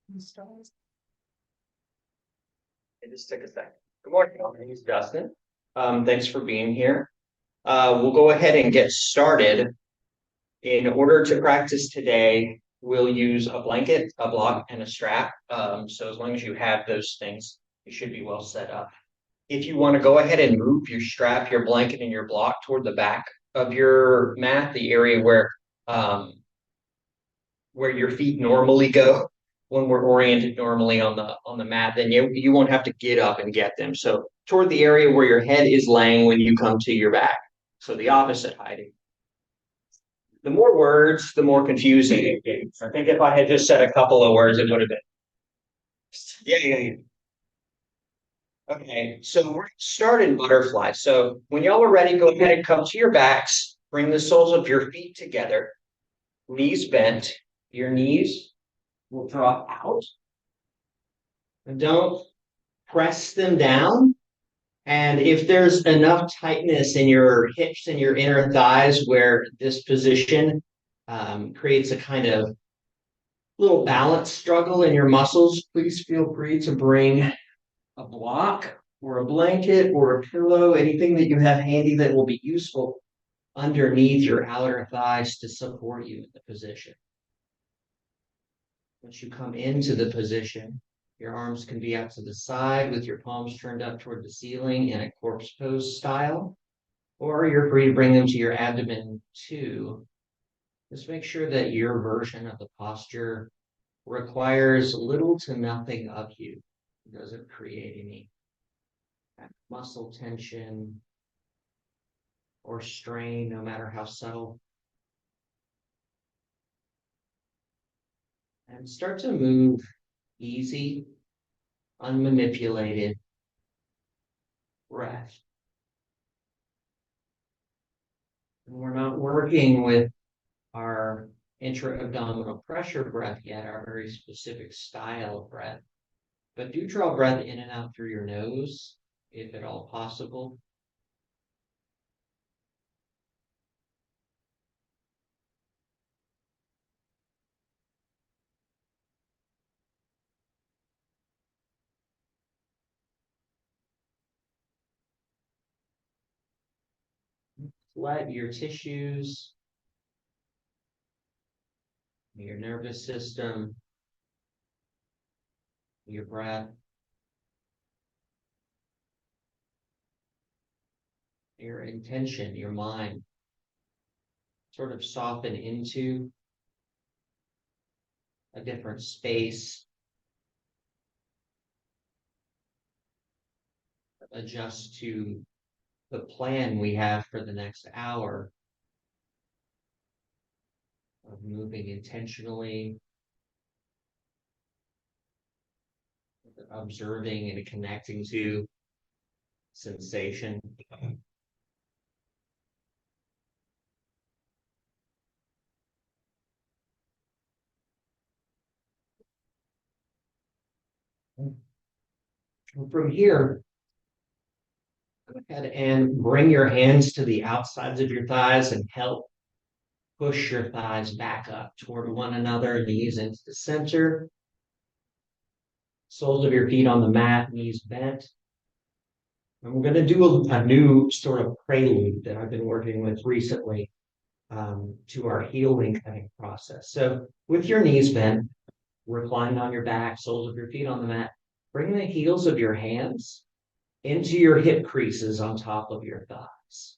It just took a second. Good morning, my name is Justin. Thanks for being here. We'll go ahead and get started. In order to practice today, we'll use a blanket, a block, and a strap. So as long as you have those things, you should be well set up. If you want to go ahead and move your strap, your blanket, and your block toward the back of your mat, the area where your feet normally go when we're oriented normally on the mat, then you won't have to get up and get them. So toward the area where your head is laying when you come to your back. So the opposite hiding. The more words, the more confusing it gets. I think if I had just said a couple of words, it would have been. Yeah. Okay, so we're starting butterfly. So when y'all are ready, go ahead and come to your backs. Bring the soles of your feet together. Knees bent. Your knees will drop out. And don't press them down. And if there's enough tightness in your hips and your inner thighs where this position creates a kind of little balance struggle in your muscles, please feel free to bring a block or a blanket or a pillow, anything that you have handy that will be useful underneath your outer thighs to support you in the position. Once you come into the position, your arms can be out to the side with your palms turned up toward the ceiling in a corpse pose style, or you're free to bring them to your abdomen too. Just make sure that your version of the posture requires little to nothing of you. It doesn't create any muscle tension or strain, no matter how subtle. And start to move easy, unmanipulated breath. And we're not working with our intra-abdominal pressure breath yet, our very specific style of breath. But do draw breath in and out through your nose, if at all possible. Let your tissues, your nervous system, your breath, your intention, your mind, sort of soften into a different space, adjust to the plan we have for the next hour of moving intentionally, observing and connecting to sensation. From here, go ahead and bring your hands to the outsides of your thighs and help push your thighs back up toward one another, knees into the center, soles of your feet on the mat, knees bent. And we're going to do a new sort of prelude that I've been working with recently to our heel lengthening process. So with your knees bent, reclined on your back, soles of your feet on the mat, bring the heels of your hands into your hip creases on top of your thighs.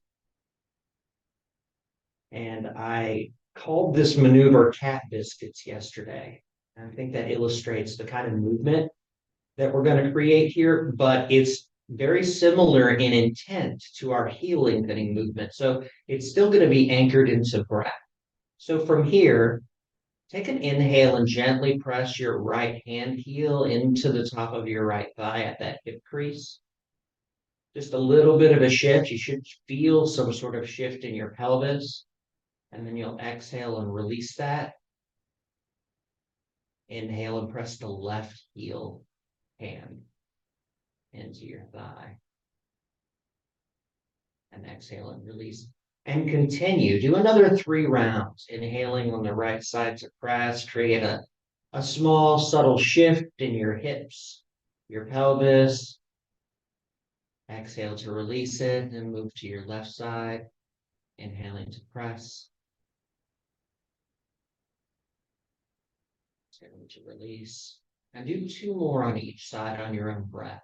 And I called this maneuver cat biscuits yesterday. And I think that illustrates the kind of movement that we're going to create here, but it's very similar in intent to our heel lengthening movement. So it's still going to be anchored into breath. So from here, take an inhale and gently press your right hand heel into the top of your right thigh at that hip crease. Just a little bit of a shift. You should feel some sort of shift in your pelvis. And then you'll exhale and release that. Inhale and press the left heel hand into your thigh. And exhale and release. And continue. Do another 3 rounds. Inhaling on the right side to press. Create a a small subtle shift in your hips, your pelvis. Exhale to release it and move to your left side. Inhaling to press. Exhaling to release. And do two more on each side on your own breath.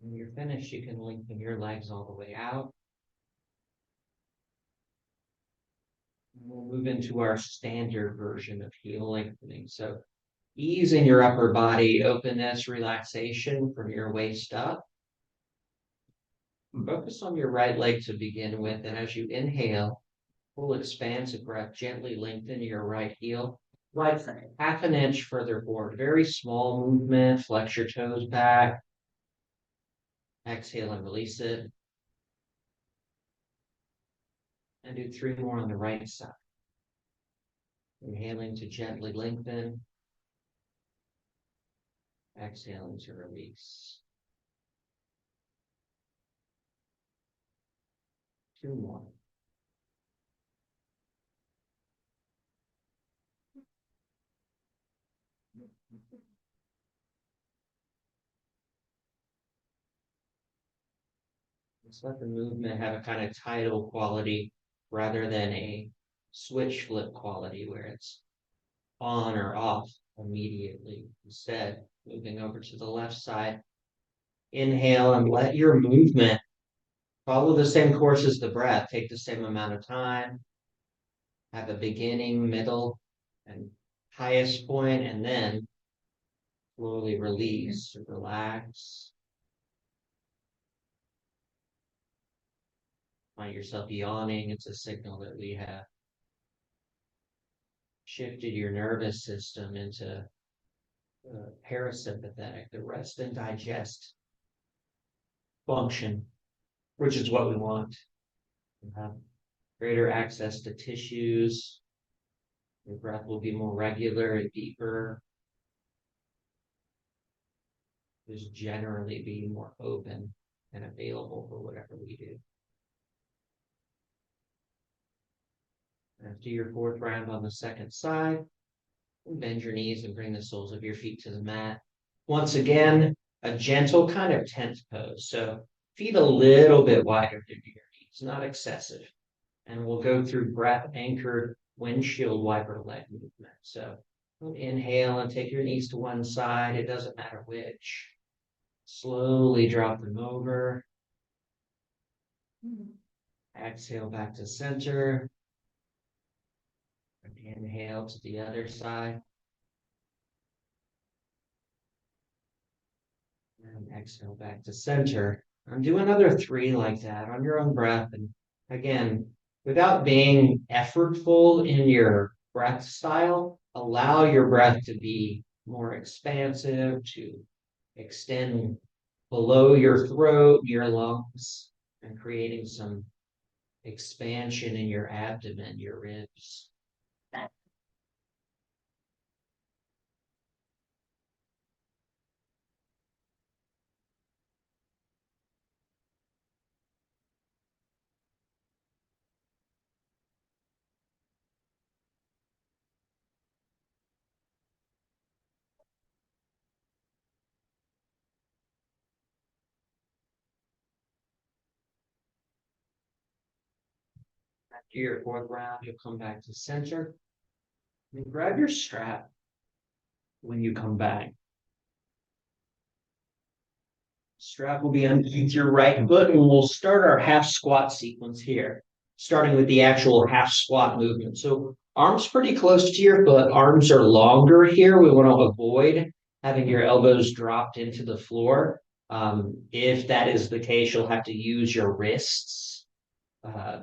When you're finished, you can lengthen your legs all the way out. And we'll move into our standard version of heel lengthening. So ease in your upper body, openness, relaxation from your waist up. Focus on your right leg to begin with. And as you inhale, full expansive breath, gently lengthen your right heel. Like half an inch further forward. Very small movement. Flex your toes back. Exhale and release it. And do three more on the right side. Inhaling to gently lengthen. Exhaling to release. Two more. Let's let the movement have a kind of tidal quality rather than a switch flip quality where it's on or off immediately. Instead, moving over to the left side. Inhale and let your movement follow the same course as the breath. Take the same amount of time. Have a beginning, middle, and highest point, and then slowly release, relax. Find yourself yawning. It's a signal that we have shifted your nervous system into parasympathetic, the rest and digest function, which is what we want. You have greater access to tissues. Your breath will be more regular and deeper. Just generally be more open and available for whatever we do. After your fourth round on the second side, bend your knees and bring the soles of your feet to the mat. Once again, a gentle kind of tense pose. So feet a little bit wider than your knees, not excessive. And we'll go through breath anchored windshield wiper leg movement. So inhale and take your knees to one side. It doesn't matter which. Slowly drop them over. Exhale back to center. Inhale to the other side. And exhale back to center. And do another three like that on your own breath. And again, without being effortful in your breath style, allow your breath to be more expansive, to extend below your throat, your lungs, and creating some expansion in your abdomen, your ribs. After your fourth round, you'll come back to center and grab your strap when you come back. Strap will be underneath your right foot, and we'll start our half squat sequence here, starting with the actual half squat movement. So arms pretty close to your foot. Arms are longer here. We want to avoid having your elbows dropped into the floor. If that is the case, you'll have to use your wrists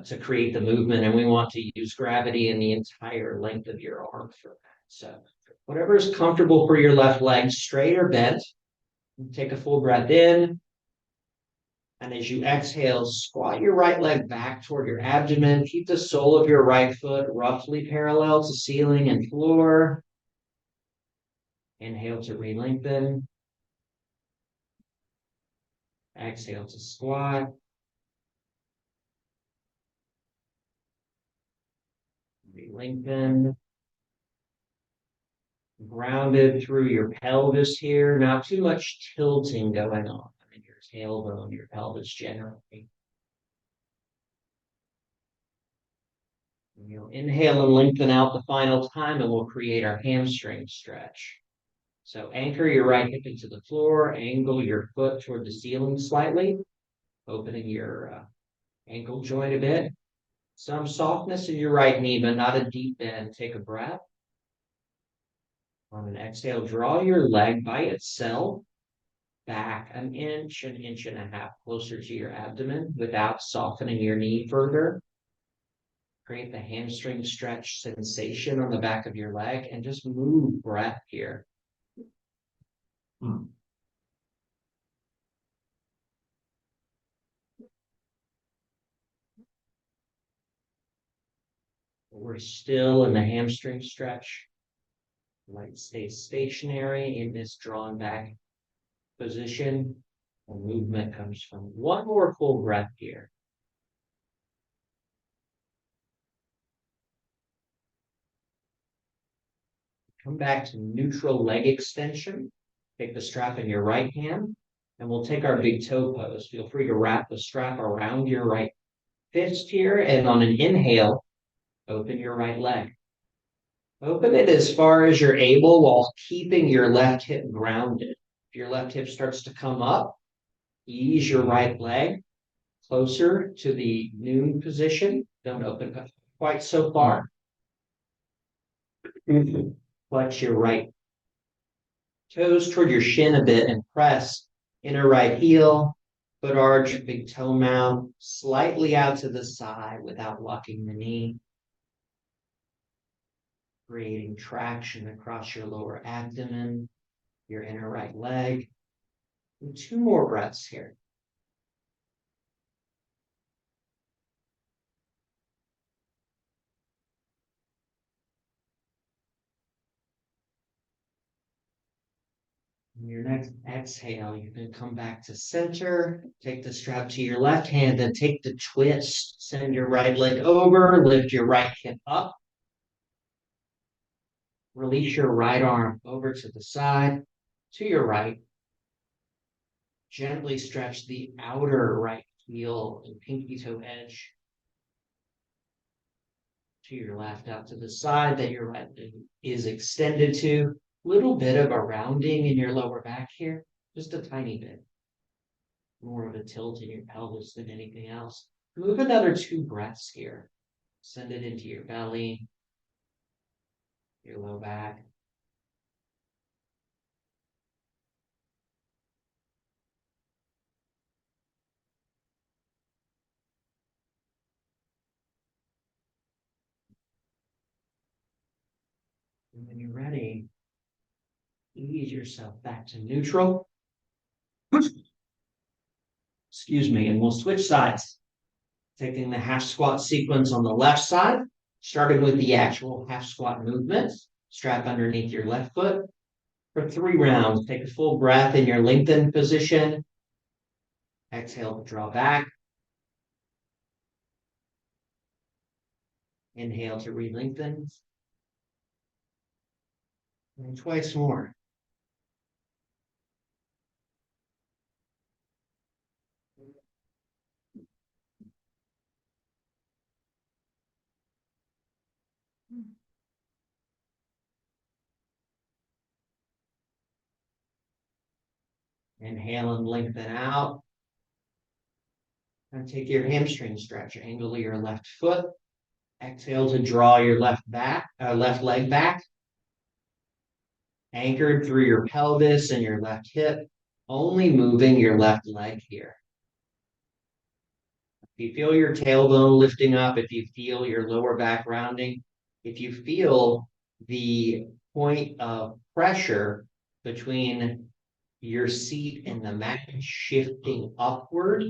to create the movement, and we want to use gravity in the entire length of your arm for that. So whatever is comfortable for your left leg, straight or bent. Take a full breath in. And as you exhale, squat your right leg back toward your abdomen. Keep the sole of your right foot roughly parallel to ceiling and floor. Inhale to re-lengthen. Exhale to squat. Re-lengthen. Grounded through your pelvis here. Not too much tilting going on in your tailbone, your pelvis generally. And you'll inhale and lengthen out the final time, and we'll create our hamstring stretch. So anchor your right hip into the floor, angle your foot toward the ceiling slightly, opening your ankle joint a bit. Some softness in your right knee, but not a deep bend. Take a breath. On an exhale, draw your leg by itself back an inch and a half closer to your abdomen without softening your knee further. Create the hamstring stretch sensation on the back of your leg and just move breath here. We're still in the hamstring stretch. Might stay stationary in this drawn back position. And movement comes from one more full breath here. Come back to neutral leg extension. Take the strap in your right hand, and we'll take our big toe pose. Feel free to wrap the strap around your right fist here, and on an inhale, open your right leg. Open it as far as you're able while keeping your left hip grounded. If your left hip starts to come up, ease your right leg closer to the noon position. Don't open quite so far. Flex your right toes toward your shin a bit and press inner right heel, foot arch, big toe mound, slightly out to the side without locking the knee. Creating traction across your lower abdomen, your inner right leg. And 2 more breaths here. On your next exhale, you can come back to center, take the strap to your left hand, then take the twist, send your right leg over, lift your right hip up. Release your right arm over to the side, to your right. Gently stretch the outer right heel and pinky toe edge to your left out to the side that your right leg is extended to. Little bit of a rounding in your lower back here, just a tiny bit. More of a tilt in your pelvis than anything else. Move another 2 breaths here. Send it into your belly, your low back. And when you're ready, ease yourself back to neutral. Excuse me, and we'll switch sides. Taking the half squat sequence on the left side, starting with the actual half squat movement. Strap underneath your left foot. For 3 rounds, take a full breath in your lengthened position. Exhale to draw back. Inhale to re-lengthen. And twice more. Inhale and lengthen out. And take your hamstring stretch. Angle your left foot. Exhale to draw your left leg back. Anchored through your pelvis and your left hip. Only moving your left leg here. If you feel your tailbone lifting up, if you feel your lower back rounding, if you feel the point of pressure between your seat in the mat shifting upward,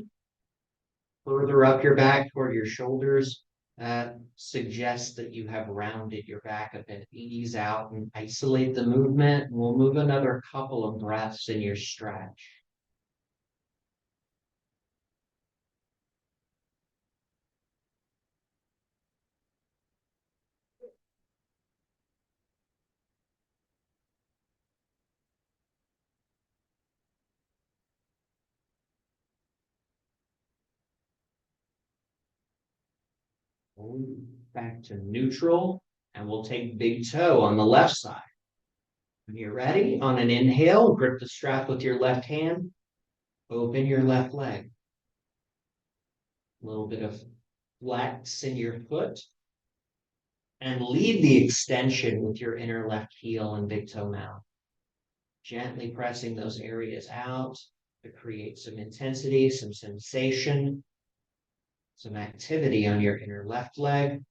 further up your back toward your shoulders. That suggests that you have rounded your back a bit. Ease out and isolate the movement. We'll move another couple of breaths in your stretch. Back to neutral, and we'll take big toe on the left side. When you're ready, on an inhale, grip the strap with your left hand, open your left leg. A little bit of flex in your foot, and lead the extension with your inner left heel and big toe mount. Gently pressing those areas out to create some intensity, some sensation, some activity on your inner left leg.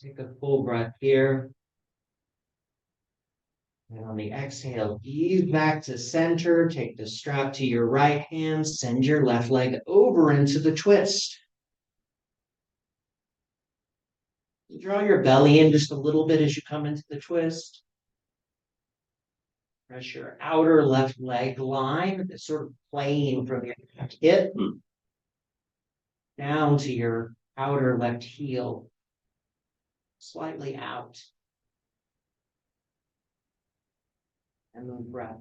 Take a full breath here. And on the exhale, ease back to center. Take the strap to your right hand. Send your left leg over into the twist. Draw your belly in just a little bit as you come into the twist. Press your outer left leg line. It's sort of playing from your hip down to your outer left heel. Slightly out. And then breath.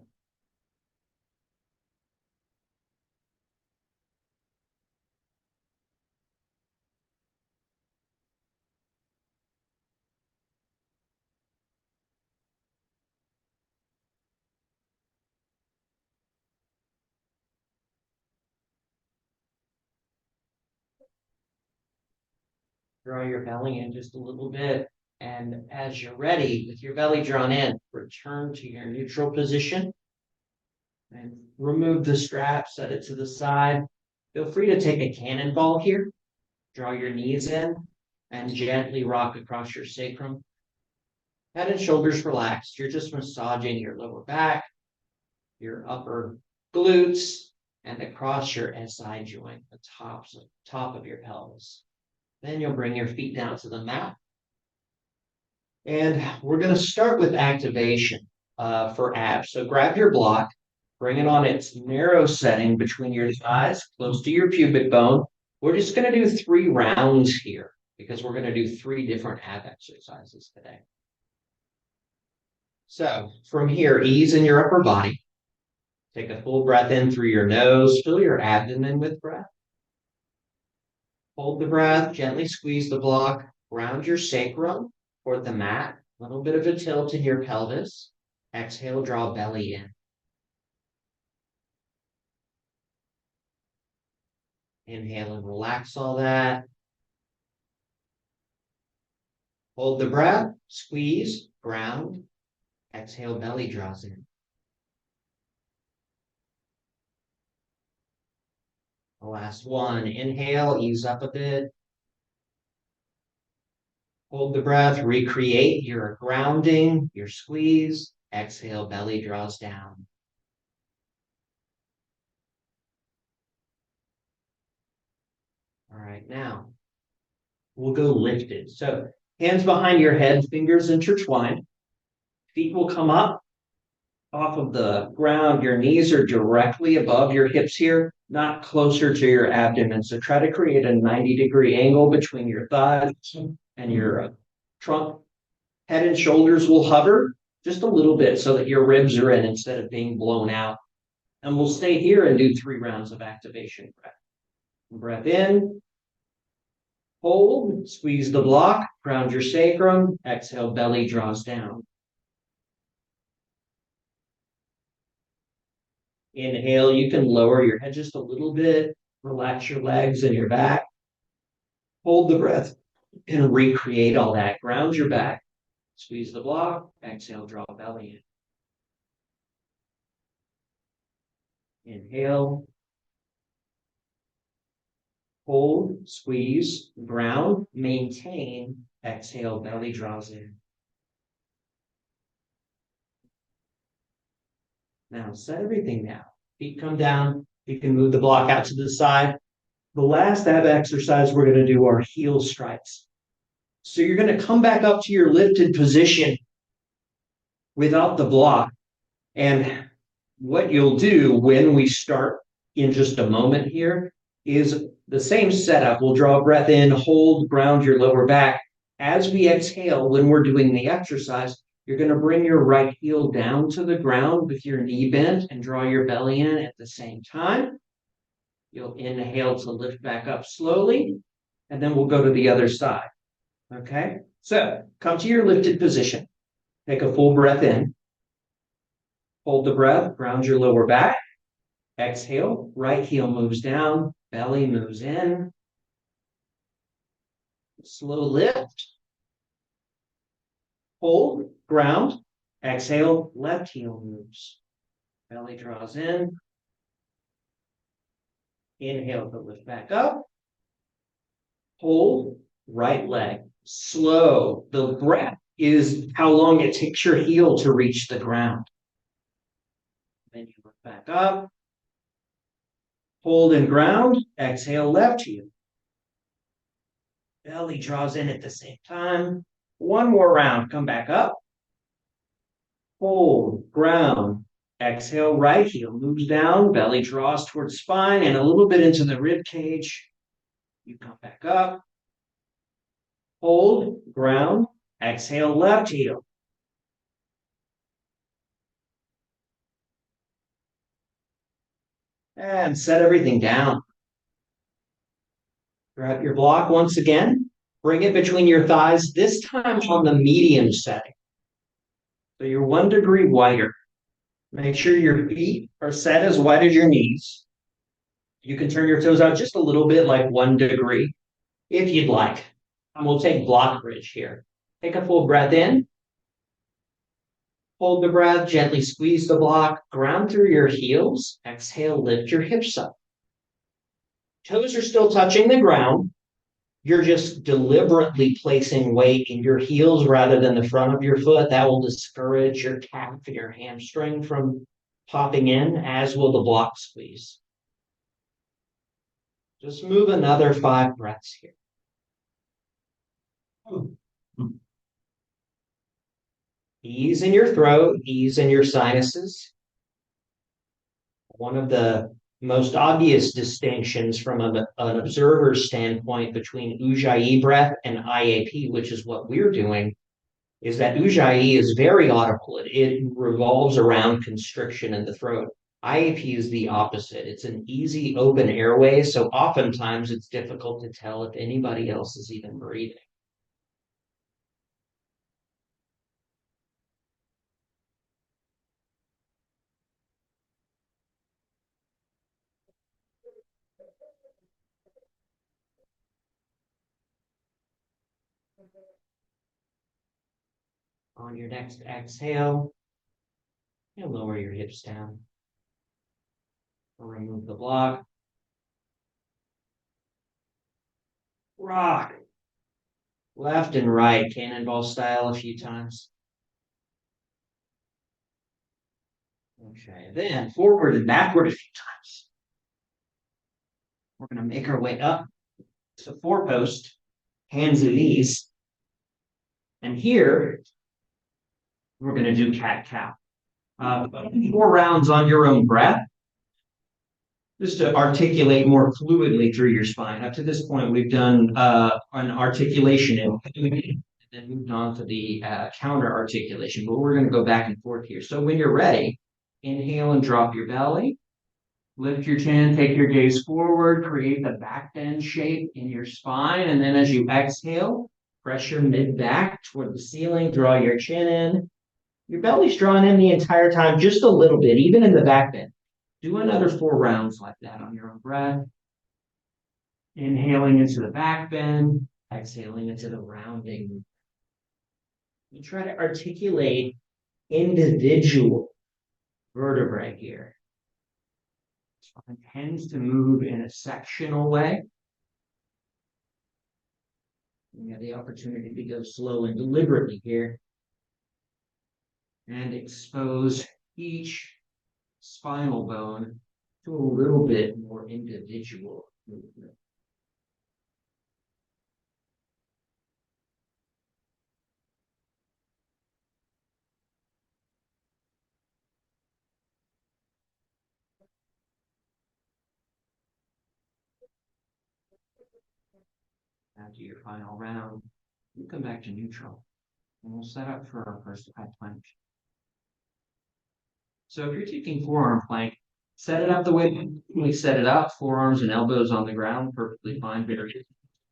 Draw your belly in just a little bit. And as you're ready, with your belly drawn in, return to your neutral position. And remove the strap, set it to the side. Feel free to take a cannonball here. Draw your knees in and gently rock across your sacrum. Head and shoulders relaxed. You're just massaging your lower back, your upper glutes, and across your SI joint, the top of your pelvis. Then you'll bring your feet down to the mat. And we're going to start with activation for abs. So grab your block, bring it on its narrow setting between your thighs, close to your pubic bone. We're just going to do 3 rounds here because we're going to do 3 different ab exercises today. So from here, ease in your upper body. Take a full breath in through your nose. Fill your abdomen with breath. Hold the breath, gently squeeze the block, ground your sacrum toward the mat, a little bit of a tilt in your pelvis. Exhale, draw belly in. Inhale and relax all that. Hold the breath, squeeze, ground. Exhale, belly draws in. The last one, inhale, ease up a bit. Hold the breath, recreate your grounding, your squeeze. Exhale, belly draws down. All right, now we'll go lifted. So hands behind your head, fingers intertwined. Feet will come up off of the ground. Your knees are directly above your hips here, not closer to your abdomen. So try to create a 90-degree angle between your thighs and your trunk. Head and shoulders will hover just a little bit so that your ribs are in instead of being blown out. And we'll stay here and do 3 rounds of activation breath. Breath in, hold, squeeze the block, ground your sacrum. Exhale, belly draws down. Inhale, you can lower your head just a little bit, relax your legs and your back. Hold the breath. And recreate all that. Ground your back. Squeeze the block. Exhale, draw belly in. Inhale. Hold, squeeze, ground, maintain. Exhale, belly draws in. Now set everything down. Feet come down. You can move the block out to the side. The last ab exercise we're going to do are heel strikes. So you're going to come back up to your lifted position without the block. And what you'll do when we start in just a moment here is the same setup. We'll draw a breath in, hold, ground your lower back. As we exhale, when we're doing the exercise, you're going to bring your right heel down to the ground with your knee bent and draw your belly in at the same time. You'll inhale to lift back up slowly, and then we'll go to the other side. Okay? So come to your lifted position. Take a full breath in. Hold the breath, ground your lower back. Exhale, right heel moves down, belly moves in. Slow lift. Hold, ground. Exhale, left heel moves. Belly draws in. Inhale to lift back up. Hold, right leg. Slow. The breath is how long it takes your heel to reach the ground. Then you lift back up. Hold and ground. Exhale, left heel. Belly draws in at the same time. One more round. Come back up. Hold, ground. Exhale, right heel moves down. Belly draws towards spine and a little bit into the rib cage. You come back up. Hold, ground. Exhale, left heel. And set everything down. Grab your block once again. Bring it between your thighs, this time on the medium setting. So you're 1 degree wider. Make sure your feet are set as wide as your knees. You can turn your toes out just a little bit, like 1 degree, if you'd like. And we'll take block bridge here. Take a full breath in. Hold the breath, gently squeeze the block, ground through your heels. Exhale, lift your hips up. Toes are still touching the ground. You're just deliberately placing weight in your heels rather than the front of your foot. That will discourage your calf and your hamstring from popping in, as will the block squeeze. Just move another 5 breaths here. Ease in your throat, ease in your sinuses. One of the most obvious distinctions from an observer's standpoint between Ujjayi breath and IAP, which is what we're doing, is that Ujjayi is very audible. It revolves around constriction in the throat. IAP is the opposite. It's an easy open airway, so oftentimes it's difficult to tell if anybody else is even breathing. On your next exhale, and lower your hips down. Remove the block. Rock. Left and right, cannonball style a few times. Okay, then forward and backward a few times. We're going to make our way up to 4-post, hands and knees. And here, we're going to do cat-cow. 4 rounds on your own breath, just to articulate more fluidly through your spine. Up to this point, we've done an articulation and then moved on to the counter articulation, but we're going to go back and forth here. So when you're ready, inhale and drop your belly. Lift your chin, take your gaze forward, create the back bend shape in your spine. And then as you exhale, press your mid back toward the ceiling, draw your chin in. Your belly's drawn in the entire time, just a little bit, even in the back bend. Do another 4 rounds like that on your own breath. Inhaling into the back bend, Exhaling into the rounding. You try to articulate individual vertebrae here. Spine tends to move in a sectional way. You have the opportunity to go slow and deliberately here and expose each spinal bone to a little bit more individual movement. After your final round, you come back to neutral and we'll set up for our first high plank. So if you're taking forearm plank, set it up the way we set it up, forearms and elbows on the ground, perfectly fine. Very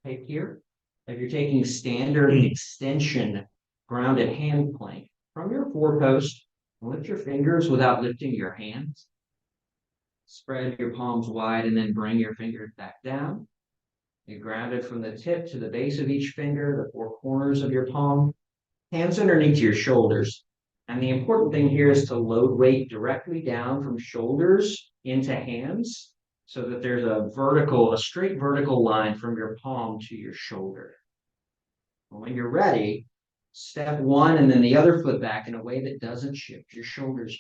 take here. If you're taking standard extension grounded hand plank from your four post, lift your fingers without lifting your hands. Spread your palms wide and then bring your fingers back down. You ground it from the tip to the base of each finger, the four corners of your palm, hands underneath your shoulders. And the important thing here is to load weight directly down from shoulders into hands so that there's a straight vertical line from your palm to your shoulder. And when you're ready, step one and then the other foot back in a way that doesn't shift your shoulders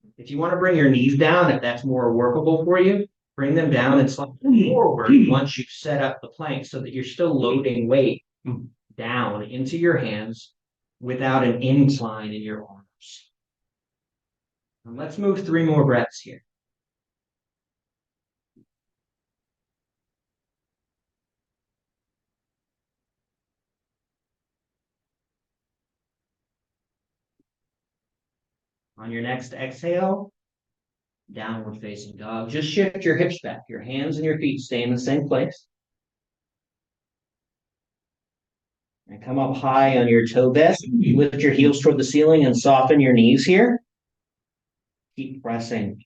down. If you want to bring your knees down, if that's more workable for you, bring them down and slide forward once you've set up the plank so that you're still loading weight down into your hands without an incline in your arms. And let's move 3 more breaths here. On your next exhale, downward facing dog. Just shift your hips back. Your hands and your feet stay in the same place. And come up high on your toe best. Lift your heels toward the ceiling and soften your knees here. Keep pressing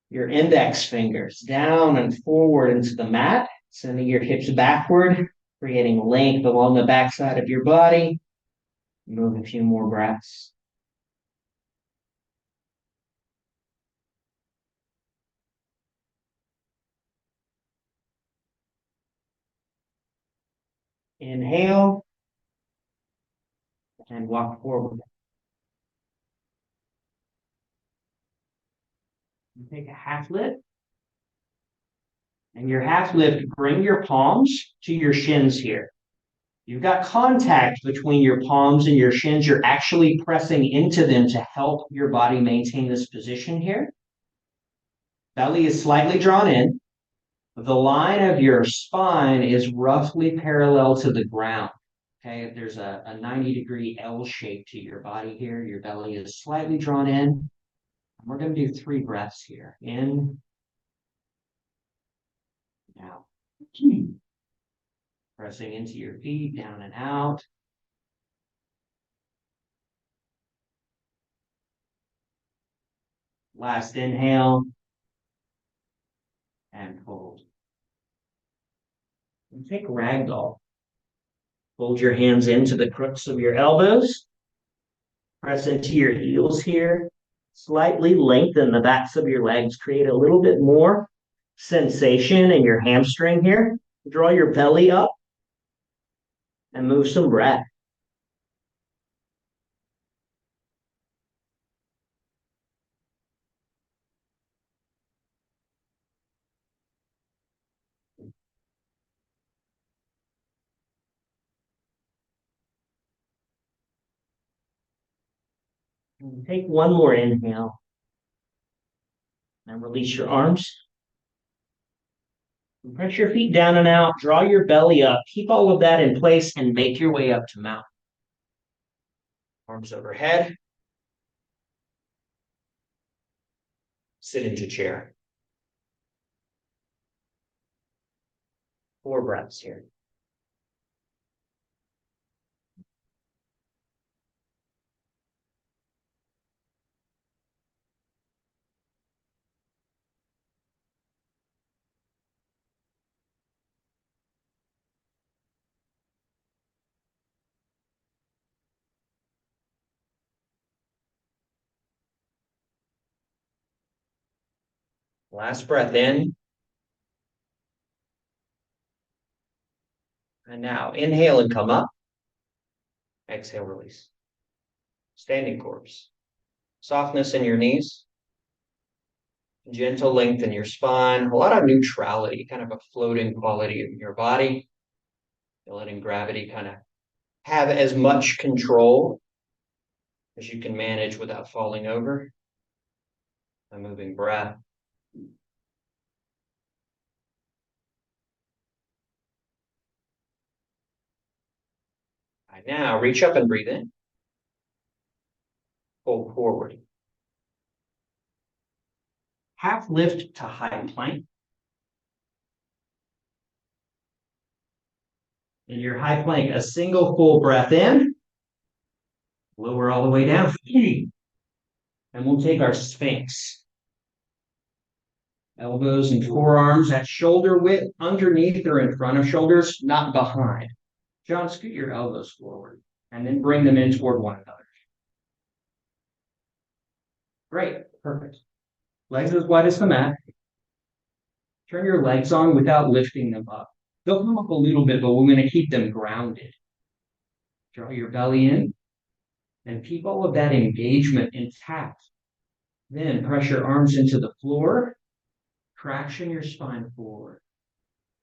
your index fingers down and forward into the mat, sending your hips backward, creating length along the backside of your body. Move a few more breaths. Inhale and walk forward. Take a half lift. And your half lift, bring your palms to your shins here. You've got contact between your palms and your shins. You're actually pressing into them to help your body maintain this position here. Belly is slightly drawn in. The line of your spine is roughly parallel to the ground. Okay, there's a 90-degree L shape to your body here. Your belly is slightly drawn in. And we're going to do 3 breaths here. In, out. Pressing into your feet, down and out. Last inhale. And hold. And take ragdoll. Hold your hands into the crooks of your elbows. Press into your heels here. Slightly lengthen the backs of your legs. Create a little bit more sensation in your hamstring here. Draw your belly up and move some breath. And take one more inhale and release your arms. Press your feet down and out. Draw your belly up. Keep all of that in place and make your way up to mountain. Arms overhead. Sit into chair. 4 breaths here. Last breath in. And now inhale and come up. Exhale, release. Standing corpse. Softness in your knees. Gentle length in your spine. A lot of neutrality, kind of a floating quality in your body. You're letting gravity kind of have as much control as you can manage without falling over. A moving breath. Right, now reach up and breathe in. Pull forward. Half lift to high plank. In your high plank, a single full breath in. Lower all the way down. And we'll take our Sphinx. Elbows and forearms at shoulder width, underneath or in front of shoulders, not behind. John, scoot your elbows forward and then bring them in toward one another. Great, perfect. Legs as wide as the mat. Turn your legs on without lifting them up. They'll come up a little bit, but we're going to keep them grounded. Draw your belly in and keep all of that engagement intact. Then press your arms into the floor. Traction your spine forward.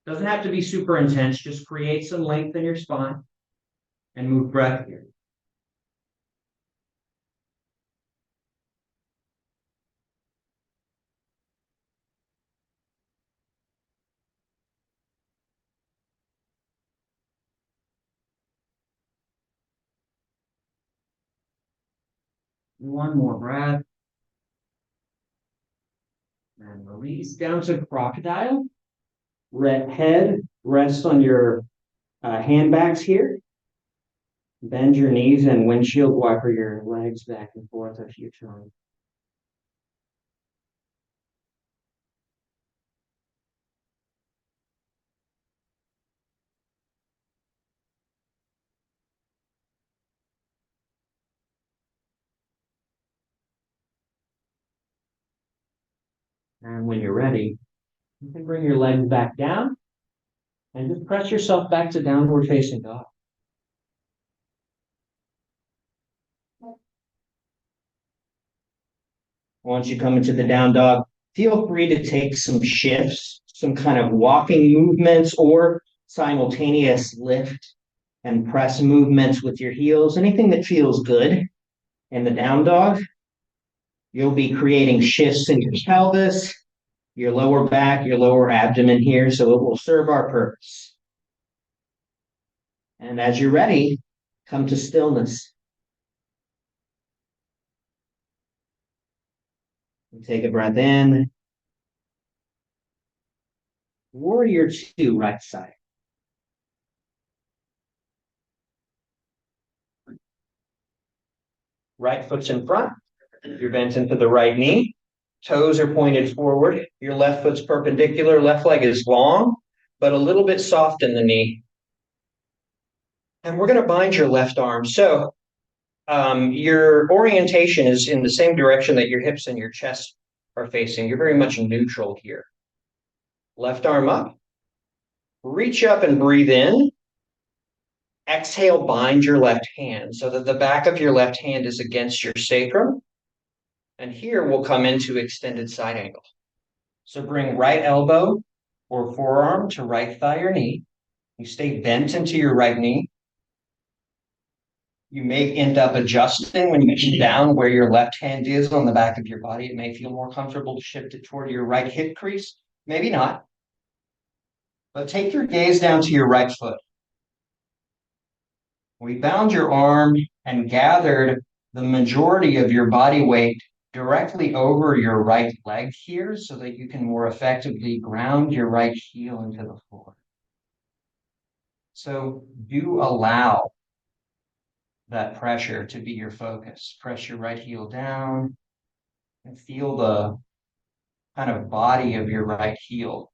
Doesn't have to be super intense. Just create some length in your spine and move breath here. One more breath. And release down to crocodile. Head rest on your handbags here. Bend your knees and windshield wiper your legs back and forth a few times. And when you're ready, you can bring your legs back down and just press yourself back to downward facing dog. Once you come into the down dog, feel free to take some shifts, some kind of walking movements or simultaneous lift and press movements with your heels, anything that feels good in the down dog. You'll be creating shifts in your pelvis, your lower back, your lower abdomen here, so it will serve our purpose. And as you're ready, come to stillness. Take a breath in. Warrior two, right side. Right foot's in front. You're bent into the right knee. Toes are pointed forward. Your left foot's perpendicular. Left leg is long, but a little bit soft in the knee. And we're going to bind your left arm. So your orientation is in the same direction that your hips and your chest are facing. You're very much neutral here. Left arm up. Reach up and breathe in. Exhale, bind your left hand so that the back of your left hand is against your sacrum. And here we'll come into extended side angle. So bring right elbow or forearm to right thigh or knee. You stay bent into your right knee. You may end up adjusting when you get down where your left hand is on the back of your body. It may feel more comfortable to shift it toward your right hip crease. Maybe not. But take your gaze down to your right foot. We bound your arm and gathered the majority of your body weight directly over your right leg here so that you can more effectively ground your right heel into the floor. So do allow that pressure to be your focus. Press your right heel down and feel the kind of body of your right heel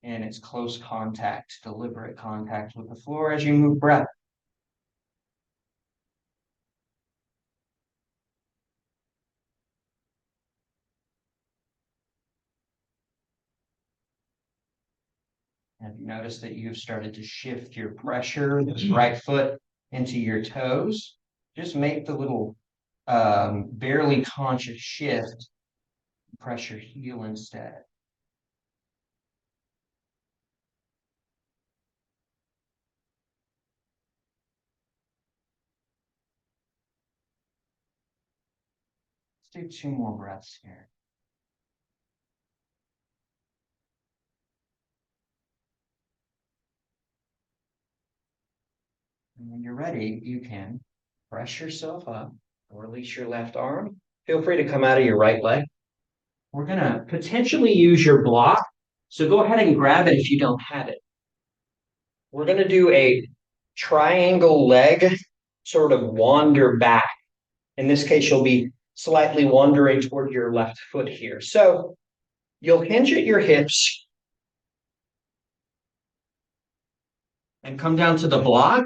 and its close contact, deliberate contact with the floor as you move breath. Have you noticed that you've started to shift your pressure, this right foot into your toes? Just make the little barely conscious shift, press your heel instead. Let's do 2 more breaths here. And when you're ready, you can press yourself up or release your left arm. Feel free to come out of your right leg. We're going to potentially use your block, so go ahead and grab it if you don't have it. We're going to do a triangle leg, sort of wander back. In this case, you'll be slightly wandering toward your left foot here. So you'll hinge at your hips and come down to the block.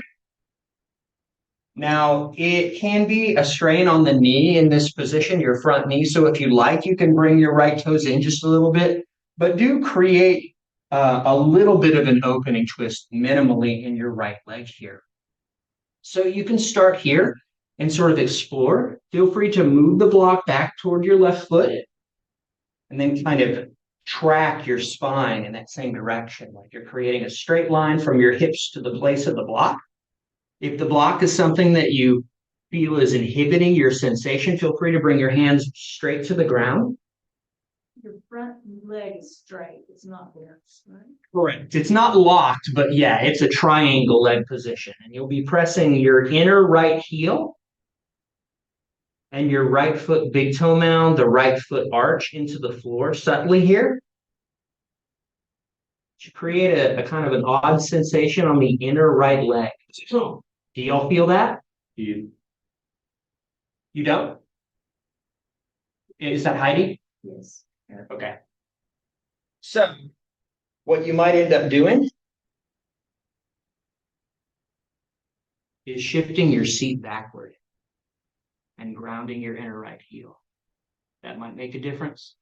Now, it can be a strain on the knee in this position, your front knee. So if you like, you can bring your right toes in just a little bit, but do create a little bit of an opening twist minimally in your right leg here. So you can start here and sort of explore. Feel free to move the block back toward your left foot and then kind of track your spine in that same direction, like you're creating a straight line from your hips to the place of the block. If the block is something that you feel is inhibiting your sensation, feel free to bring your hands straight to the ground. Your front leg is straight. It's not there, right? Correct. It's not locked, but yeah, it's a triangle leg position. And you'll be pressing your inner right heel and your right foot big toe mound, the right foot arch into the floor subtly here. To create a kind of an odd sensation on the inner right leg. Do y'all feel that? You don't? Is that Heidi? Yes. Okay. So what you might end up doing is shifting your seat backward and grounding your inner right heel. That might make a difference.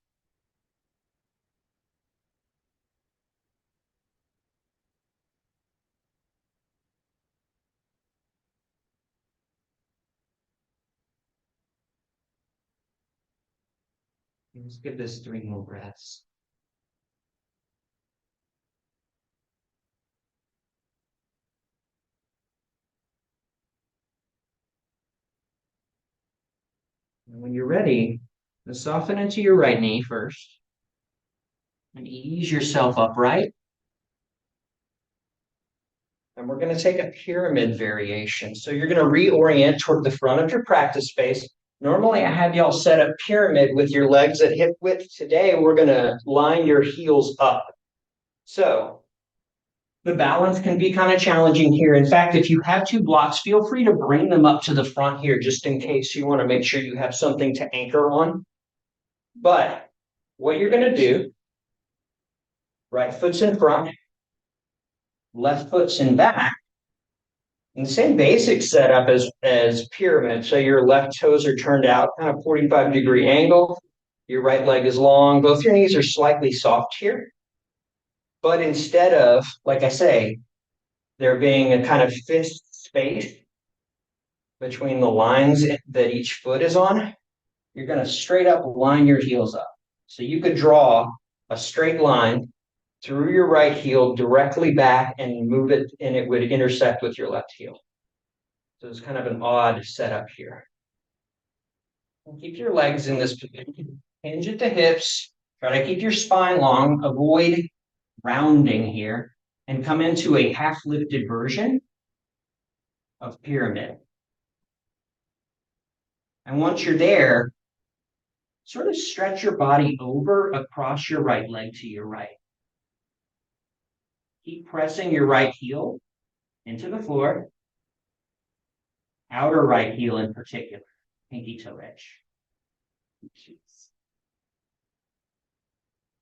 Let's give this 3 more breaths. And when you're ready, soften into your right knee first and ease yourself upright. And we're going to take a pyramid variation. So you're going to reorient toward the front of your practice space. Normally, I have y'all set up pyramid with your legs at hip width. Today, we're going to line your heels up. So the balance can be kind of challenging here. In fact, if you have 2 blocks, feel free to bring them up to the front here just in case you want to make sure you have something to anchor on. But what you're going to do, right foot's in front, left foot's in back. And the same basic setup as pyramid. So your left toes are turned out, kind of 45-degree angle. Your right leg is long. Both your knees are slightly soft here. But instead of, like I say, there being a kind of fist space between the lines that each foot is on, you're going to straight up line your heels up. So you could draw a straight line through your right heel directly back and move it, and it would intersect with your left heel. So it's kind of an odd setup here. And keep your legs in this position. Hinge at the hips. Try to keep your spine long. Avoid rounding here. And come into a half-lifted version of pyramid. And once you're there, sort of stretch your body over across your right leg to your right. Keep pressing your right heel into the floor. Outer right heel in particular, pinky toe edge.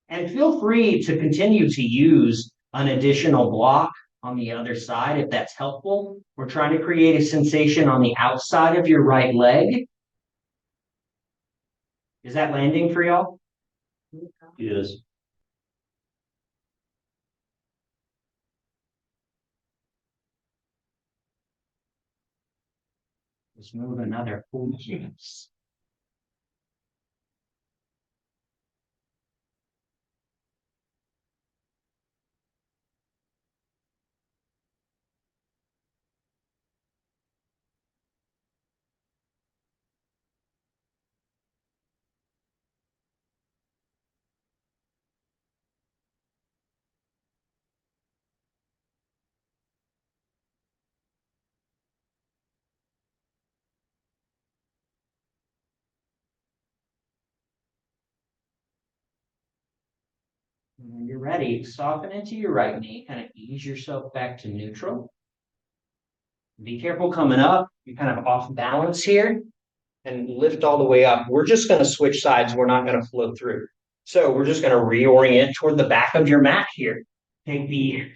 And feel free to continue to use an additional block on the other side if that's helpful. We're trying to create a sensation on the outside of your right leg. Is that landing for y'all? Yes. Just move another 4 inches. And when you're ready, soften into your right knee, kind of ease yourself back to neutral. Be careful coming up. You're kind of off balance here and lift all the way up. We're just going to switch sides. We're not going to flow through. So we're just going to reorient toward the back of your mat here. Take the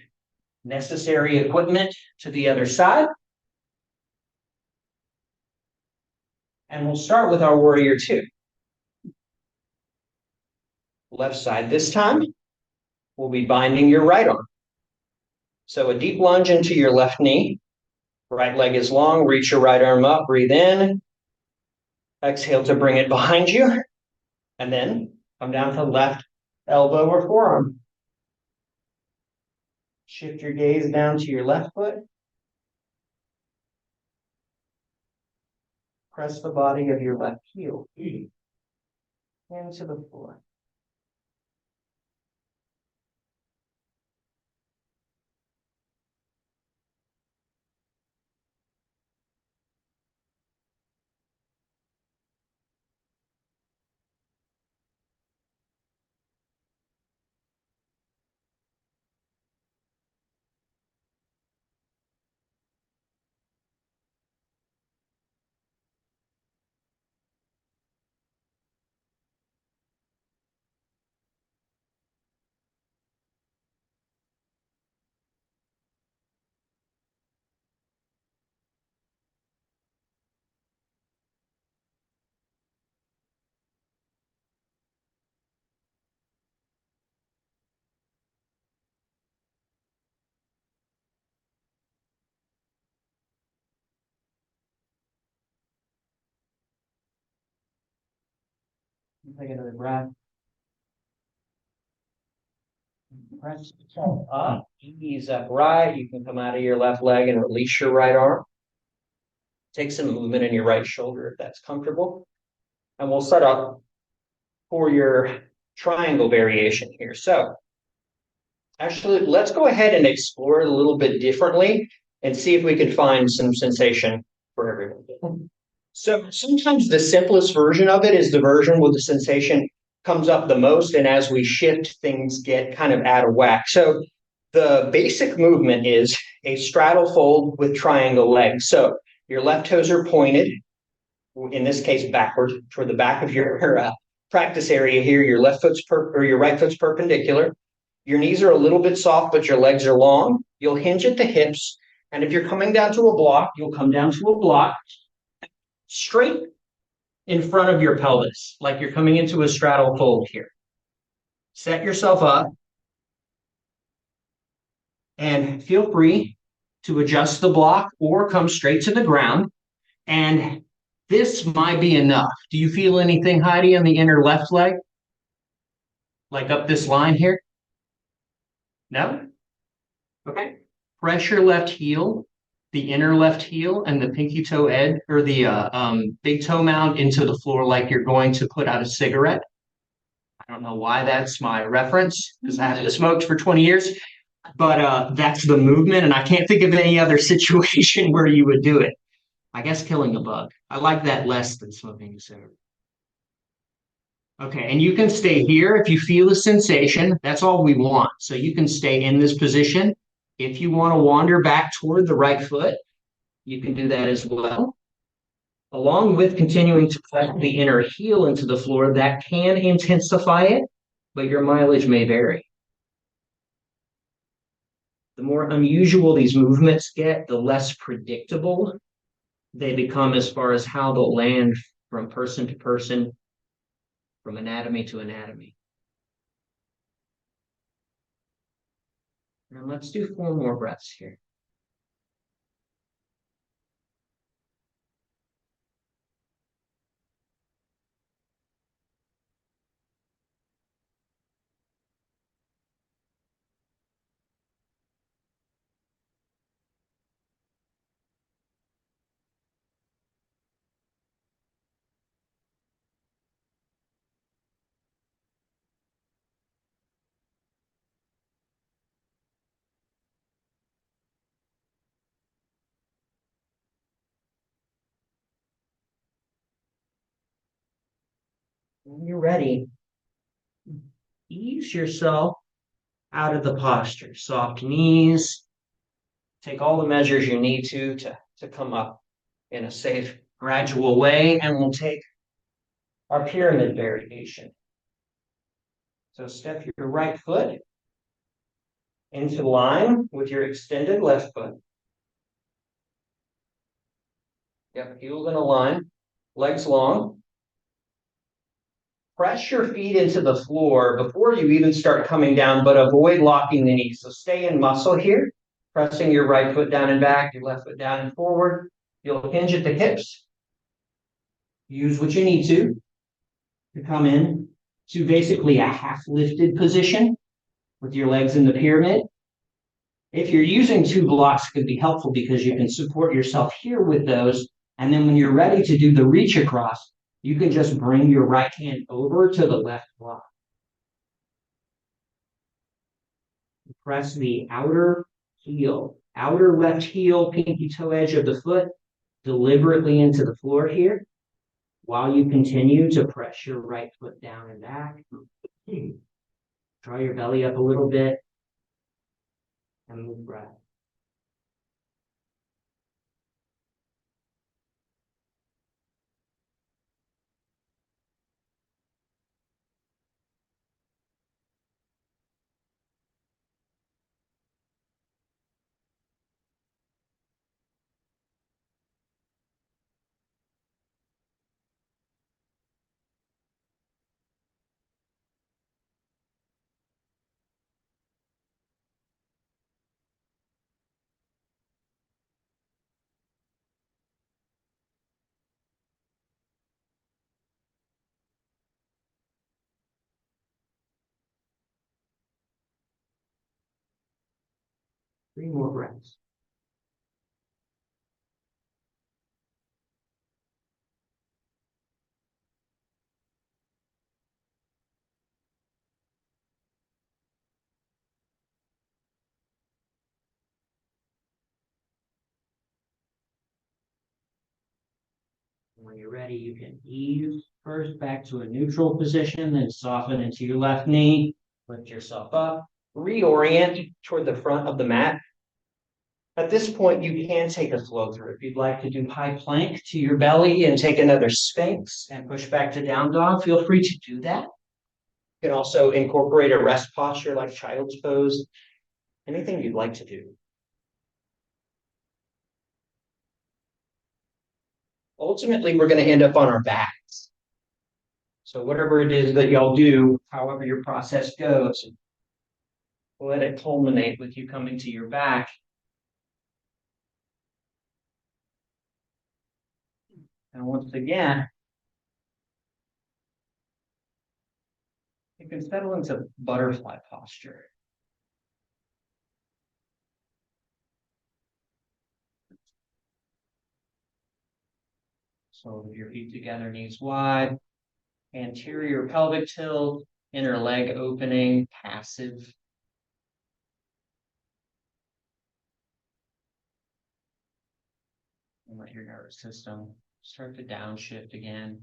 necessary equipment to the other side. And we'll start with our warrior two. Left side this time. We'll be binding your right arm. So a deep lunge into your left knee. Right leg is long. Reach your right arm up. Breathe in. Exhale to bring it behind you. And then come down to left elbow or forearm. Shift your gaze down to your left foot. Press the body of your left heel into the floor. Take another breath. Press yourself up. Ease up right. You can come out of your left leg and release your right arm. Take some movement in your right shoulder if that's comfortable. And we'll set up for your triangle variation here. So actually, let's go ahead and explore it a little bit differently and see if we can find some sensation for everyone. So sometimes the simplest version of it is the version where the sensation comes up the most, and as we shift, things get kind of out of whack. So the basic movement is a straddle fold with triangle legs. So your left toes are pointed, in this case backward, toward the back of your practice area here. Your left foot's or your right foot's perpendicular. Your knees are a little bit soft, but your legs are long. You'll hinge at the hips, and if you're coming down to a block, you'll come down to a block straight in front of your pelvis, like you're coming into a straddle fold here. Set yourself up and feel free to adjust the block or come straight to the ground. And this might be enough. Do you feel anything, Heidi, on the inner left leg? Like up this line here? No? Okay. Press your left heel, the inner left heel, and the pinky toe edge, or the big toe mound into the floor like you're going to put out a cigarette. I don't know why that's my reference, because I haven't smoked for 20 years, but that's the movement, and I can't think of any other situation where you would do it. I guess killing a bug. I like that less than smoking a cigarette. Okay, and you can stay here if you feel the sensation. That's all we want. So you can stay in this position. If you want to wander back toward the right foot, you can do that as well. Along with continuing to press the inner heel into the floor, that can intensify it, but your mileage may vary. The more unusual these movements get, the less predictable they become as far as how they'll land from person to person, from anatomy to anatomy. And let's do 4 more breaths here. When you're ready, ease yourself out of the posture. Soft knees. Take all the measures you need to come up in a safe, gradual way, and we'll take our pyramid variation. So step your right foot into line with your extended left foot. Yep, heels in a line, legs long. Press your feet into the floor before you even start coming down, but avoid locking the knees. So stay in muscle here, pressing your right foot down and back, your left foot down and forward. You'll hinge at the hips. Use what you need to come in to basically a half lifted position with your legs in the pyramid. If you're using two blocks, it could be helpful because you can support yourself here with those. And then when you're ready to do the reach across, you can just bring your right hand over to the left block. Press the outer heel, outer left heel, pinky toe edge of the foot deliberately into the floor here while you continue to press your right foot down and back. Draw your belly up a little bit and move right. 3 more breaths. When you're ready, you can ease first back to a neutral position, then soften into your left knee, lift yourself up, reorient toward the front of the mat. At this point, you can take a flow through. If you'd like to do high plank to your belly and take another Sphinx and push back to down dog, feel free to do that. You can also incorporate a rest posture like child's pose, anything you'd like to do. Ultimately, we're going to end up on our backs. So whatever it is that y'all do, however your process goes, let it culminate with you coming to your back. And once again, you can settle into butterfly posture. So your feet together, knees wide, anterior pelvic tilt, inner leg opening, passive. And let your nervous system start to downshift again.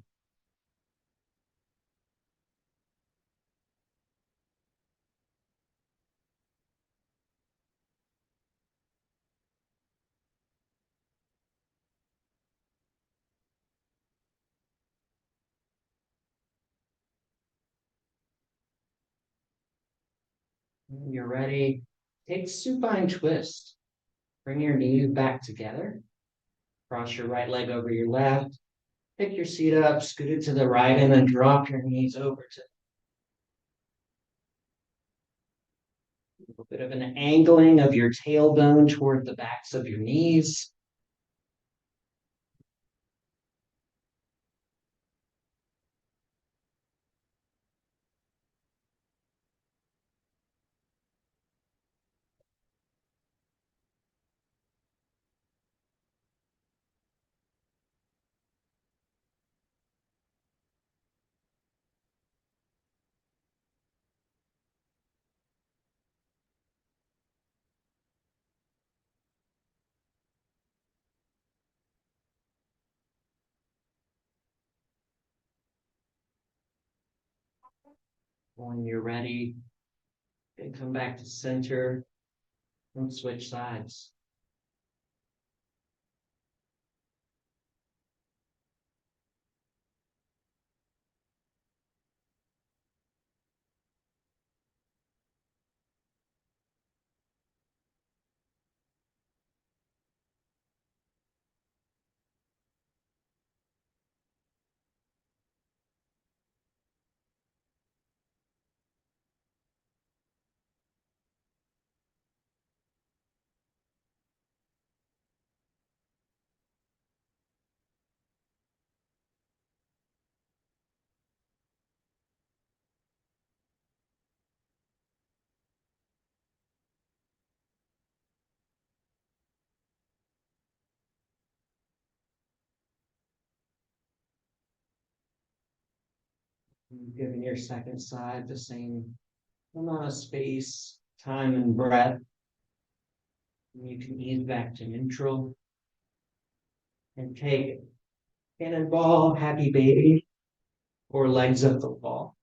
When you're ready, take supine twist. Bring your knees back together. Cross your right leg over your left. Pick your seat up, scoot it to the right, and then drop your knees over to a little bit of an angling of your tailbone toward the backs of your knees. When you're ready, and come back to center and switch sides. Giving your second side the same amount of space, time, and breath. And you can ease back to neutral and take cannonball, happy baby, or legs up the wall.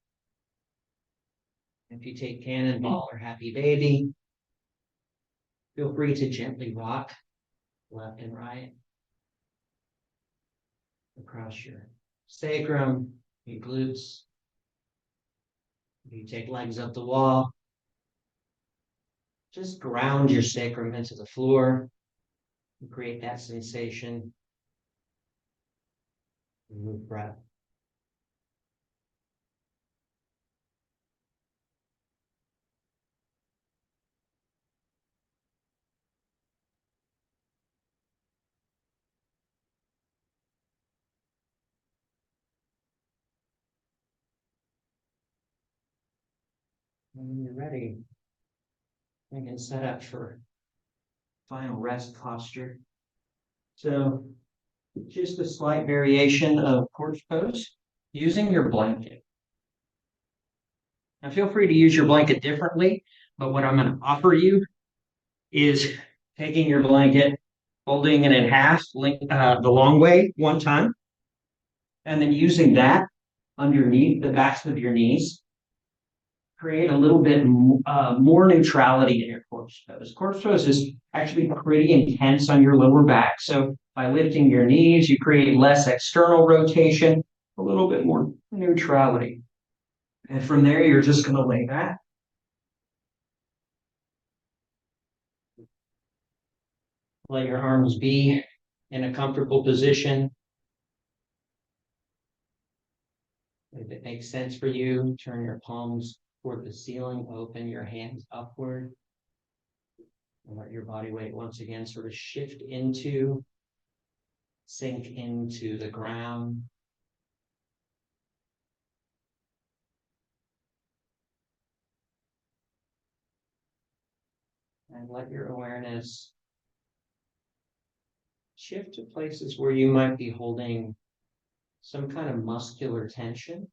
If you take cannonball or happy baby, feel free to gently rock left and right across your sacrum, your glutes. If you take legs up the wall, just ground your sacrum into the floor and create that sensation. Move breath. And when you're ready, you can set up for final rest posture. So just a slight variation of corpse pose using your blanket. Now feel free to use your blanket differently, but what I'm going to offer you is taking your blanket, folding it in half, the long way one time, and then using that underneath the backs of your knees. Create a little bit more neutrality in your corpse pose. Corpse pose is actually pretty intense on your lower back. So by lifting your knees, you create less external rotation, a little bit more neutrality. And from there, you're just going to lay back. Let your arms be in a comfortable position. If it makes sense for you, turn your palms toward the ceiling, open your hands upward, and let your body weight once again sort of shift into, sink into the ground. And let your awareness shift to places where you might be holding some kind of muscular tension.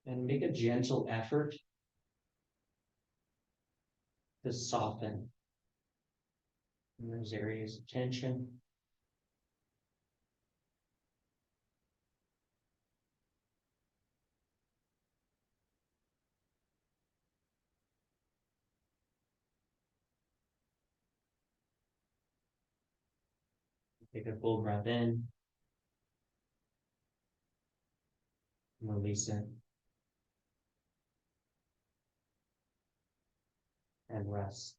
And make a gentle effort to soften in those areas of tension. Take a full breath in, release it, and rest.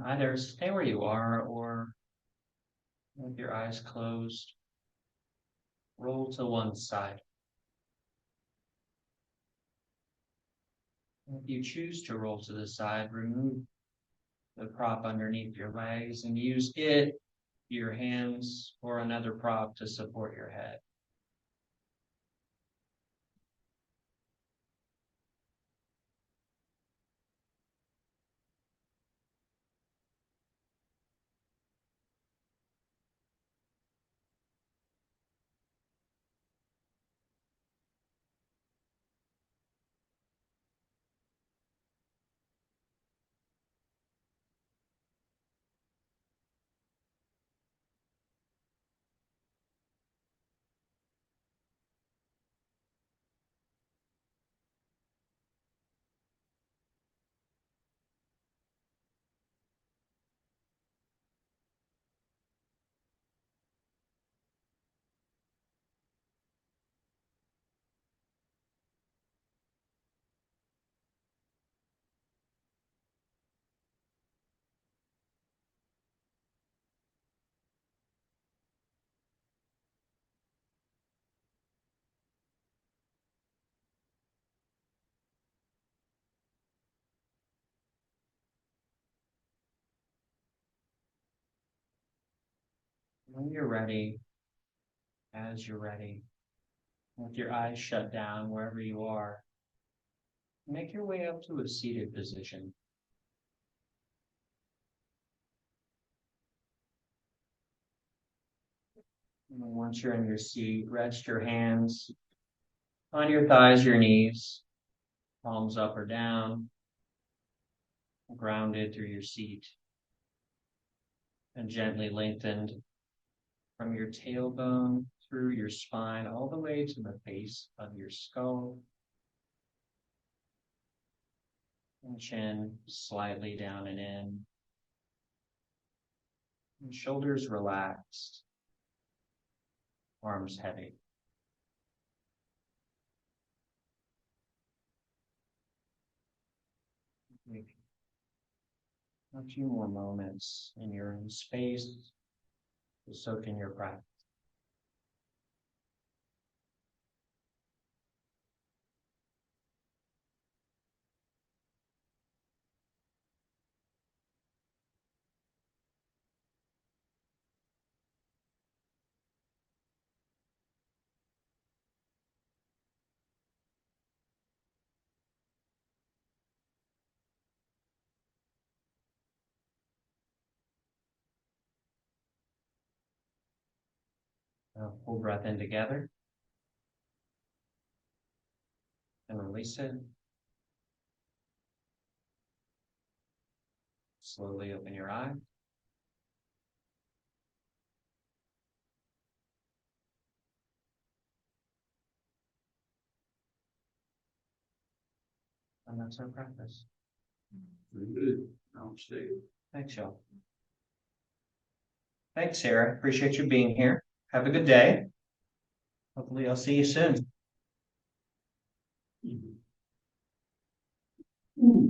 Either stay where you are or with your eyes closed, roll to one side. If you choose to roll to the side, remove the prop underneath your legs and use it, your hands, or another prop to support your head. When you're ready, as you're ready, with your eyes shut down wherever you are, make your way up to a seated position. And once you're in your seat, rest your hands on your thighs, your knees, palms up or down, grounded through your seat, and gently lengthened from your tailbone through your spine all the way to the base of your skull. And chin slightly down and in. And shoulders relaxed, arms heavy. A few more moments in your own space to soak in your breath. Full breath in together and release it. Slowly open your eye. And that's our practice. Very good. Namaste. Thanks, y'all. Thanks, Sarah. Appreciate you being here. Have a good day. Hopefully, I'll see you soon. Mm.